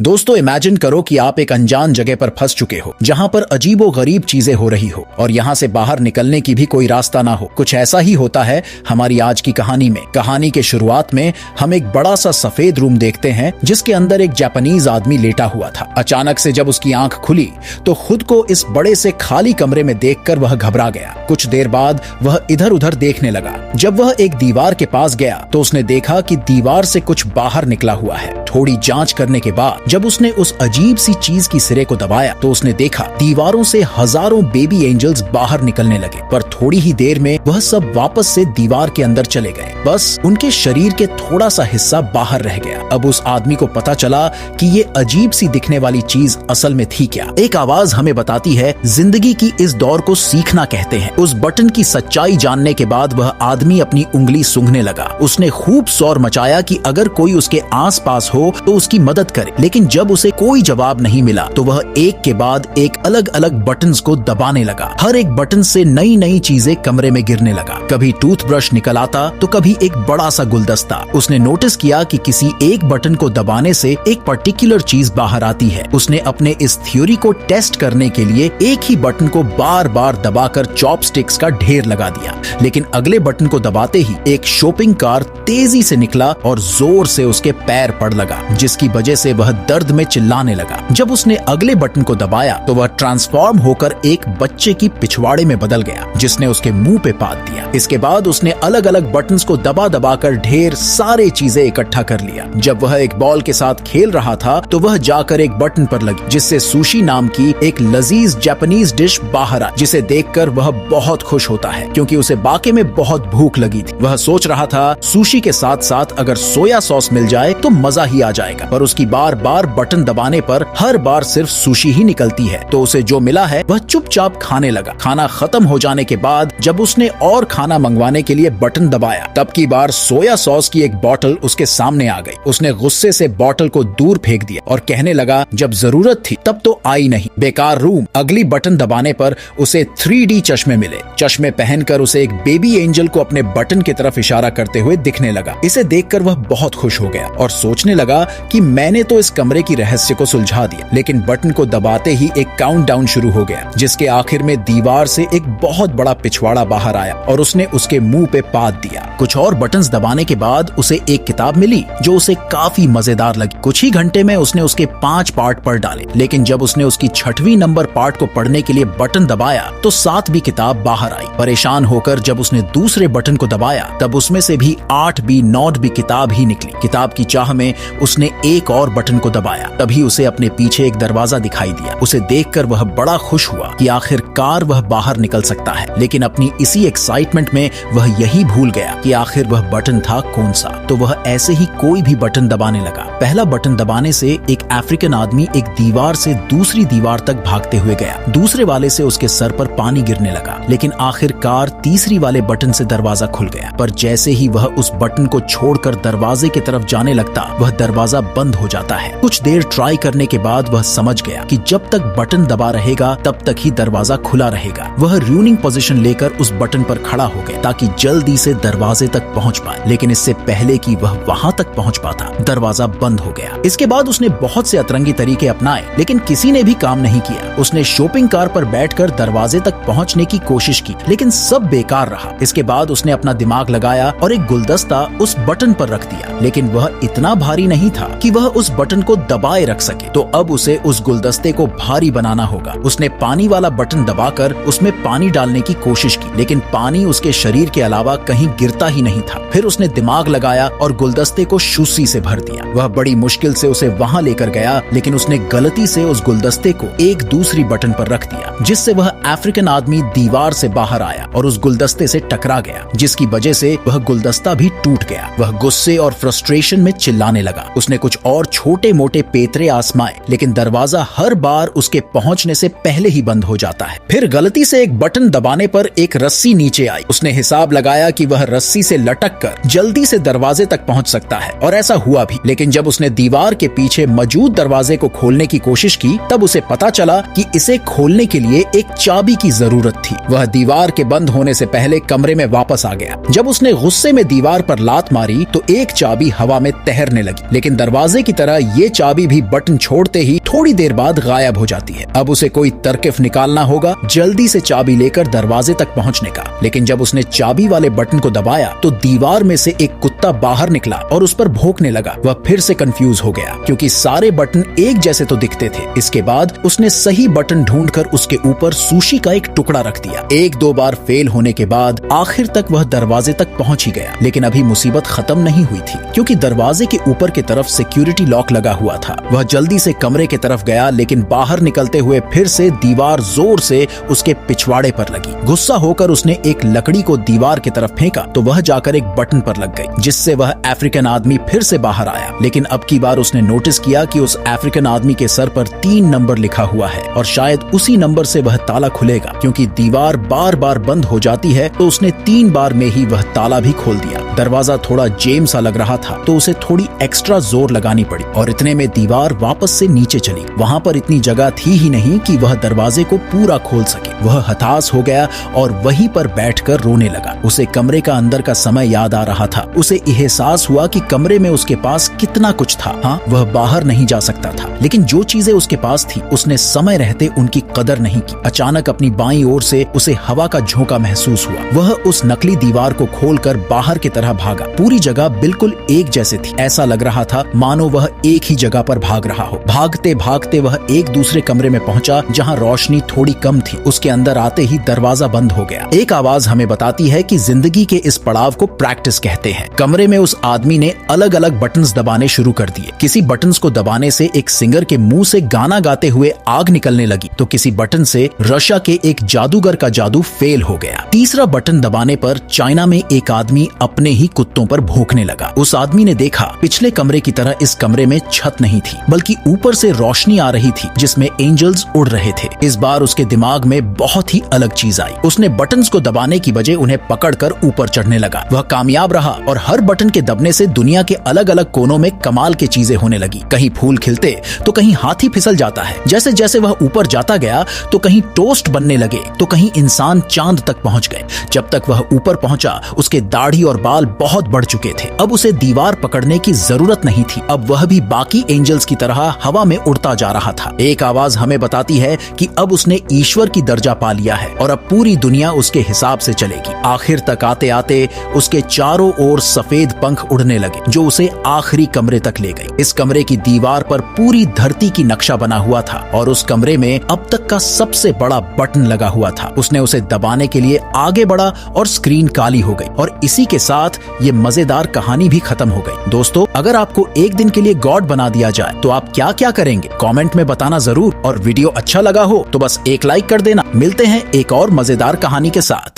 दोस्तों इमेजिन करो कि आप एक अनजान जगह पर फंस चुके हो जहां पर अजीबो गरीब चीजें हो रही हो और यहां से बाहर निकलने की भी कोई रास्ता ना हो। कुछ ऐसा ही होता है हमारी आज की कहानी में। कहानी के शुरुआत में हम एक बड़ा सा सफेद रूम देखते हैं जिसके अंदर एक जापानीज आदमी लेटा हुआ था। अचानक से जब उसकी आंख खुली तो खुद को इस बड़े से खाली कमरे में देखकर वह घबरा गया। कुछ देर बाद वह इधर उधर देखने लगा। जब वह एक दीवार के पास गया तो उसने देखा कि दीवार से कुछ बाहर निकला हुआ है। थोड़ी जांच करने के बाद जब उसने उस अजीब सी चीज की सिरे को दबाया तो उसने देखा दीवारों से हजारों बेबी एंजल्स बाहर निकलने लगे, पर थोड़ी ही देर में वह सब वापस से दीवार के अंदर चले गए। बस उनके शरीर के थोड़ा सा हिस्सा बाहर रह गया। अब उस आदमी को पता चला कि ये अजीब सी दिखने वाली चीज असल में थी क्या। एक आवाज हमें बताती है जिंदगी की इस दौर को सीखना कहते हैं। उस बटन की सच्चाई जानने के बाद वह आदमी अपनी उंगली सूंघने लगा। उसने खूब शोर मचाया कि अगर कोई उसके आस पास हो तो उसकी मदद करे, लेकिन जब उसे कोई जवाब नहीं मिला तो वह एक के बाद एक अलग अलग बटन्स को दबाने लगा। हर एक बटन से नई नई चीजें कमरे में गिरने लगा। कभी टूथब्रश निकल आता तो कभी एक बड़ा सा गुलदस्ता। उसने नोटिस किया कि किसी एक बटन को दबाने से एक पर्टिकुलर चीज बाहर आती है। उसने अपने इस थ्योरी को टेस्ट करने के लिए एक ही बटन को बार बार दबाकर चॉपस्टिक्स का ढेर लगा दिया, लेकिन अगले बटन को दबाते ही एक शॉपिंग कार्ट तेजी से निकला और जोर से उसके पैर पड़ लगा, जिसकी वजह से वह दर्द में चिल्लाने लगा। जब उसने अगले बटन को दबाया तो वह ट्रांसफॉर्म होकर एक बच्चे की पिछवाड़े में बदल गया जिसने उसके मुंह पे पाद दिया। इसके बाद उसने अलग अलग बटन्स को दबा दबा कर ढेर सारे चीजें इकट्ठा कर लिया। जब वह एक बॉल के साथ खेल रहा था तो वह जाकर एक बटन पर लगी जिससे सुशी नाम की एक लजीज जापानीज डिश बाहर आई, जिसे देखकर वह बहुत खुश होता है क्योंकि उसे वाकई में बहुत भूख लगी थी। वह सोच रहा था सुशी के साथ साथ अगर सोया सॉस मिल जाए तो मजा ही आ जाएगा, पर उसकी बार बार बटन दबाने पर हर बार सिर्फ सुशी ही निकलती है। तो उसे जो मिला है वह चुपचाप खाने लगा। खाना खत्म हो जाने के बाद जब उसने और खाना मंगवाने के लिए बटन दबाया तब की बार सोया सॉस की एक बोतल उसके सामने आ गई। उसने गुस्से से बोतल को दूर फेंक दिया और कहने लगा जब जरूरत थी तब तो आई नहीं, बेकार रूम। अगली बटन दबाने पर उसे 3D चश्मे मिले। चश्मे पहनकर उसे एक बेबी एंजल को अपने बटन की तरफ इशारा करते हुए दिखने लगा। इसे देखकर वह बहुत खुश हो गया और सोचने लगा कि मैंने तो इस कमरे की रहस्य को सुलझा दिया। लेकिन बटन को दबाते ही एक काउंटडाउन शुरू हो गया जिसके आखिर में दीवार से एक बहुत बड़ा पिछवाड़ा बाहर आया और उसने उसके मुंह पे पाद दिया। कुछ और बटन्स दबाने के बाद उसे एक किताब मिली जो उसे काफी मजेदार लगी। कुछ ही घंटे में उसने उसके 5 पार्ट पढ़ डाले, लेकिन जब उसने उसकी 6वीं नंबर पार्ट को पढ़ने के लिए बटन दबाया तो 7वीं किताब बाहर आई। परेशान होकर जब उसने दूसरे बटन को दबाया तब उसमें से भी 8वीं 9वीं किताब ही निकली। किताब की चाह में उसने एक और बटन को दबाया, तभी उसे अपने पीछे एक दरवाजा दिखाई दिया। उसे देखकर वह बड़ा खुश हुआ कि आखिरकार वह बाहर निकल सकता है, लेकिन अपनी इसी एक्साइटमेंट में वह यही भूल गया कि आखिर वह बटन था कौन सा। तो वह ऐसे ही कोई भी बटन दबाने लगा। पहला बटन दबाने से एक अफ्रीकन आदमी एक दीवार से दूसरी दीवार तक भागते हुए गया। दूसरे वाले से उसके सर पर पानी गिरने लगा, लेकिन आखिरकार तीसरी वाले बटन से दरवाजा खुल गया। पर जैसे ही वह उस बटन को छोड़कर दरवाजे की तरफ जाने लगता वह दरवाजा बंद हो जाता है। कुछ देर ट्राई करने के बाद वह समझ गया कि जब तक बटन दबा रहेगा तब तक ही दरवाजा खुला रहेगा। वह रूनिंग पोजीशन लेकर उस बटन पर खड़ा हो गया ताकि जल्दी से दरवाजे तक पहुंच पाए, लेकिन इससे पहले कि वह वहां तक पहुंच पाता दरवाजा बंद हो गया। इसके बाद उसने बहुत से अतरंगी तरीके अपनाए, लेकिन किसी ने भी काम नहीं किया। उसने शॉपिंग कार पर बैठकर दरवाजे तक पहुंचने की कोशिश की, लेकिन सब बेकार रहा। इसके बाद उसने अपना दिमाग लगाया और एक गुलदस्ता उस बटन पर रख दिया, लेकिन वह इतना भारी नहीं था कि वह उस बटन को दबाए रख सके। तो अब उसे उस गुलदस्ते को भारी बनाना होगा। उसने पानी वाला बटन दबाकर उसमें पानी डालने की कोशिश की, लेकिन पानी उसके शरीर के अलावा कहीं गिरता ही नहीं था। फिर उसने दिमाग लगाया और गुलदस्ते को शुशी से भर दिया। वह बड़ी मुश्किल से उसे वहां लेकर गया, लेकिन उसने गलती से उस गुलदस्ते को एक दूसरी बटन पर रख दिया, जिससे वह अफ्रीकन आदमी दीवार से बाहर आया और उस गुलदस्ते से टकरा गया, जिसकी वजह से वह गुलदस्ता भी टूट गया। वह गुस्से और फ्रस्ट्रेशन में चिल्लाने लगा। उसने कुछ और छोटे मोटे पेतरे आजमाए, लेकिन दरवाजा हर बार उसके पहुंचने से पहले ही बंद हो जाता है। फिर गलती से एक बटन दबाने पर एक रस्सी नीचे आई। उसने हिसाब लगाया कि वह रस्सी से लटक कर जल्दी से दरवाजे तक पहुंच सकता है, और ऐसा हुआ भी। लेकिन जब उसने दीवार के पीछे मौजूद दरवाजे को खोलने की कोशिश की तब उसे पता चला कि इसे खोलने के लिए एक चाबी की जरूरत थी। वह दीवार के बंद होने से पहले कमरे में वापस आ गया। जब उसने गुस्से में दीवार पर लात मारी तो एक चाबी हवा में तैरने लगी, लेकिन दरवाजे की तरह ये चाबी भी बटन छोड़ते ही थोड़ी देर बाद गायब हो जाती है। अब उसे कोई तरकीब निकालना होगा जल्दी से चाबी लेकर दरवाजे तक पहुंचने का। लेकिन जब उसने चाबी वाले बटन को दबाया तो दीवार में से एक कुत्ता बाहर निकला और उस पर भौंकने लगा। वह फिर से कंफ्यूज हो गया क्योंकि सारे बटन एक जैसे तो दिखते थे। इसके बाद उसने सही बटन ढूंढकर उसके ऊपर सुशी का एक टुकड़ा रख दिया। एक दो बार फेल होने के बाद आखिर तक वह दरवाजे तक पहुंच ही गया। लेकिन अभी मुसीबत खत्म नहीं हुई थी क्योंकि दरवाजे के ऊपर की तरफ सिक्योरिटी लॉक लगा हुआ था। वह जल्दी से कमरे की तरफ गया लेकिन बाहर निकलते हुए फिर से दीवार जोर से उसके पिछवाड़े पर लगी। गुस्सा होकर उसने एक लकड़ी को दीवार की तरफ फेंका तो वह जाकर एक बटन पर लग गई, जिससे वह अफ्रीकन आदमी फिर से बाहर आया। लेकिन अब की बार उसने नोटिस किया कि उस अफ्रीकन आदमी के सर पर 3 नंबर लिखा हुआ है और शायद उसी नंबर से वह ताला खुलेगा। क्योंकि दीवार बार बार बंद हो जाती है तो उसने 3 बार में ही वह ताला भी खोल दिया। दरवाजा थोड़ा जेम सा लग रहा था तो उसे थोड़ी एक्स्ट्रा जोर लगानी पड़ी और इतने में दीवार वापस से नीचे चली। वहाँ पर इतनी जगह थी ही नहीं कि वह दरवाजे को पूरा खोल सके। वह हताश हो गया और वहीं पर बैठकर रोने लगा। उसे कमरे का अंदर का समय याद आ रहा था। उसे एहसास हुआ कि कमरे में उसके पास कितना कुछ था। हाँ, वह बाहर नहीं जा सकता था, लेकिन जो चीजें उसके पास थी उसने समय रहते उनकी कदर नहीं की। अचानक अपनी बाईं ओर से उसे हवा का झोंका महसूस हुआ। वह उस नकली दीवार को खोलकर बाहर की तरह भागा। पूरी जगह बिल्कुल एक जैसे थी। ऐसा लग रहा था मानो वह एक ही जगह पर भाग रहा हो। भागते भागते वह एक दूसरे कमरे में पहुंचा जहां रोशनी थोड़ी कम थी। उसके अंदर आते ही दरवाजा बंद हो गया। एक आवाज हमें बताती है कि जिंदगी के इस पड़ाव को प्रैक्टिस कहते हैं। कमरे में उस आदमी ने अलग अलग बटन्स दबाने शुरू कर दिए। किसी बटन्स को दबाने से एक सिंगर के मुंह से गाना गाते हुए आग निकलने लगी तो किसी बटन से रशिया के एक जादूगर का जादू फेल हो गया। तीसरा बटन दबाने पर चाइना में एक आदमी अपने ही कुत्तों पर भौंकने लगा। उस आदमी ने देखा पिछले कमरे की तरह इस कमरे में छत नहीं थी बल्कि ऊपर से रोशनी आ रही थी जिसमें एंजल्स उड़ रहे थे। इस बार उसके दिमाग में बहुत ही अलग चीज आई। उसने बटन्स को दबाने की बजाय उन्हें पकड़कर ऊपर चढ़ने लगा। वह कामयाब रहा और हर बटन के दबने से दुनिया के अलग अलग कोनों में कमाल की चीजें होने लगी। कहीं फूल खिलते तो कहीं हाथी फिसल जाता है। जैसे जैसे वह ऊपर जाता गया तो कहीं टोस्ट बनने लगे तो कहीं इंसान चांद तक पहुंच गए। जब तक वह ऊपर पहुंचा उसके दाढ़ी और बाल बहुत बढ़ चुके थे। अब उसे दीवार पकड़ने की जरूरत नहीं थी। अब वह भी बाकी एंजल्स की तरह हवा में उड़ता जा रहा था। एक आवाज हमें बताती है कि अब उसने ईश्वर की दर्जा पा लिया है और अब पूरी दुनिया उसके हिसाब से चलेगी। आखिर तक आते आते उसके चारों ओर सफेद पंख उड़ने लगे जो उसे आखिरी कमरे तक ले गई। इस कमरे की दीवार पर पूरी धरती की नक्शा बना हुआ था और उस कमरे में अब तक का सबसे बड़ा बटन लगा हुआ था। उसने उसे दबाने के लिए आगे बढ़ा और स्क्रीन काली हो गई और इसी के साथ ये मजेदार कहानी भी खत्म हो गई। दोस्तों, अगर आपको एक दिन के लिए गॉड बना दिया जाए तो आप क्या क्या करेंगे? कमेंट में बताना जरूर और वीडियो अच्छा लगा हो तो बस एक लाइक कर देना। मिलते हैं एक और मजेदार कहानी के साथ।